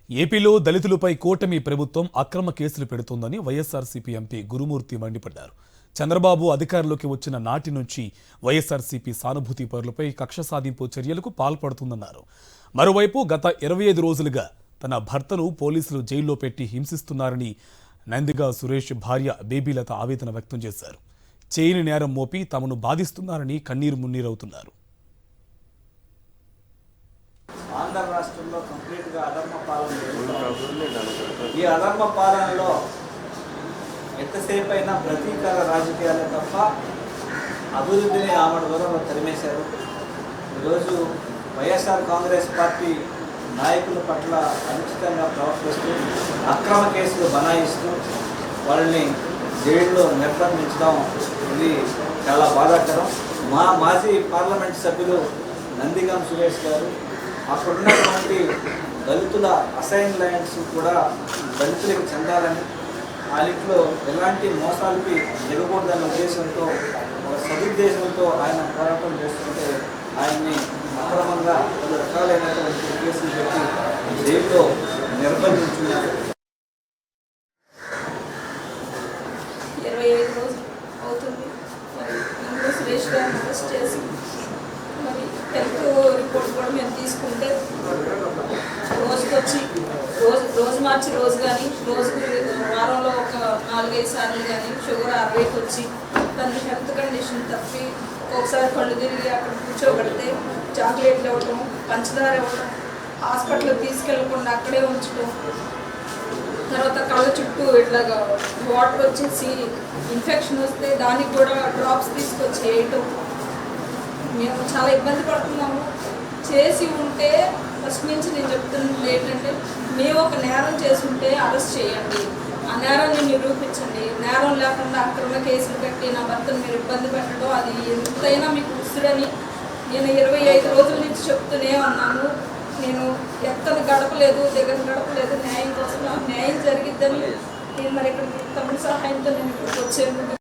ఏపీలో దళితులపై కూటమి ప్రభుత్వం అక్రమ కేసులు పెడుతోందని వైఎస్ఆర్సీపీ ఎంపీ గురుమూర్తి మండిపడ్డారు. చంద్రబాబు అధికారంలోకి వచ్చిన నాటి నుంచి వైఎస్ఆర్సీపీ సానుభూతి పరులపై కక్ష సాధింపు చర్యలకు పాల్పడుతుందన్నారు. మరోవైపు గత 25 రోజులుగా తన భర్తను పోలీసులు జైల్లో పెట్టి హింసిస్తున్నారని నందిగా సురేష్ భార్య బేబీలత ఆవేదన వ్యక్తం చేశారు. చేయని నేరం మోపి తమను బాధిస్తున్నారని కన్నీరు మున్నీరవుతున్నారు. ఆంధ్ర రాష్ట్రంలో కంప్లీట్గా అధర్మ పాలన. ఈ అధర్మ పాలనలో ఎంతసేపు అయినా ప్రతీకార రాజకీయాలే తప్ప అభివృద్ధిని ఆమె దూరంలో తరిమేశారు. ఈరోజు వైఎస్ఆర్ కాంగ్రెస్ పార్టీ నాయకుల పట్ల అనుచితంగా ప్రవర్తిస్తూ అక్రమ కేసులు బనాయిస్తూ వాళ్ళని జైల్లో నిర్బంధించడం ఇది చాలా బాధాకరం. మాజీ పార్లమెంట్ సభ్యులు నందిగం సురేష్ గారు అక్కడున్నటువంటి దళితుల అసైన్ ల్యాండ్స్ కూడా దళితులకు చెందాలని, వాళ్ళలో ఎలాంటి మోసాలకి జరగకూడదన్న ఉద్దేశంతో ఒక సదుద్దేశంతో ఆయన పోరాటం చేస్తుంటే ఆయన్ని అక్రమంగా పలు రకాలైనటువంటి కేసులు పెట్టి జైల్లో నిర్బంధించున్నారు. 25 రోజులు అవుతుంది. మరి సురేష్ గారిని అరెస్ట్ చేసి మరి హెల్త్ రిపోర్ట్ కూడా మేము తీసుకుంటే రోజుకొచ్చి రోజు మార్చి రోజు కానీ రోజుకు వారంలో ఒక 4-5 సార్లు కానీ షుగర్ 60కి వచ్చి తన హెల్త్ కండిషన్ తప్పి ఒకసారి కళ్ళు తిరిగి అక్కడ కూర్చోబెడితే చాక్లెట్లు ఇవ్వటం, పంచదార ఇవ్వటం, హాస్పిటల్కి తీసుకెళ్లకుండా అక్కడే ఉంచడం, తర్వాత కళ్ళ చుట్టూ ఇట్లాగా వాటర్ వచ్చేసి ఇన్ఫెక్షన్ వస్తే దానికి కూడా డ్రాప్స్ తీసుకొచ్చి వేయటం. మేము చాలా ఇబ్బంది పడుతున్నాము. చేసి ఉంటే ఫస్ట్ నుంచి నేను చెప్తున్నది ఏంటంటే, మేము ఒక నేరం చేసి ఉంటే అరెస్ట్ చేయండి, ఆ నేరాన్ని నిరూపించండి. నేరం లేకుండా అక్రమ కేసులు పెట్టి నా భర్తను మీరు ఇబ్బంది పెట్టడం అది ఎంతైనా మీకు ఉసురని నేను 25 రోజుల నుంచి చెప్తూనే ఉన్నాను. నేను ఎక్కడ గడపలేదు, దగ్గర గడపలేదు న్యాయం కోసం. న్యాయం జరిగిద్దని నేను మరి ఇక్కడ తమ్ముడి సహాయంతో నేను ఇక్కడికి వచ్చాను.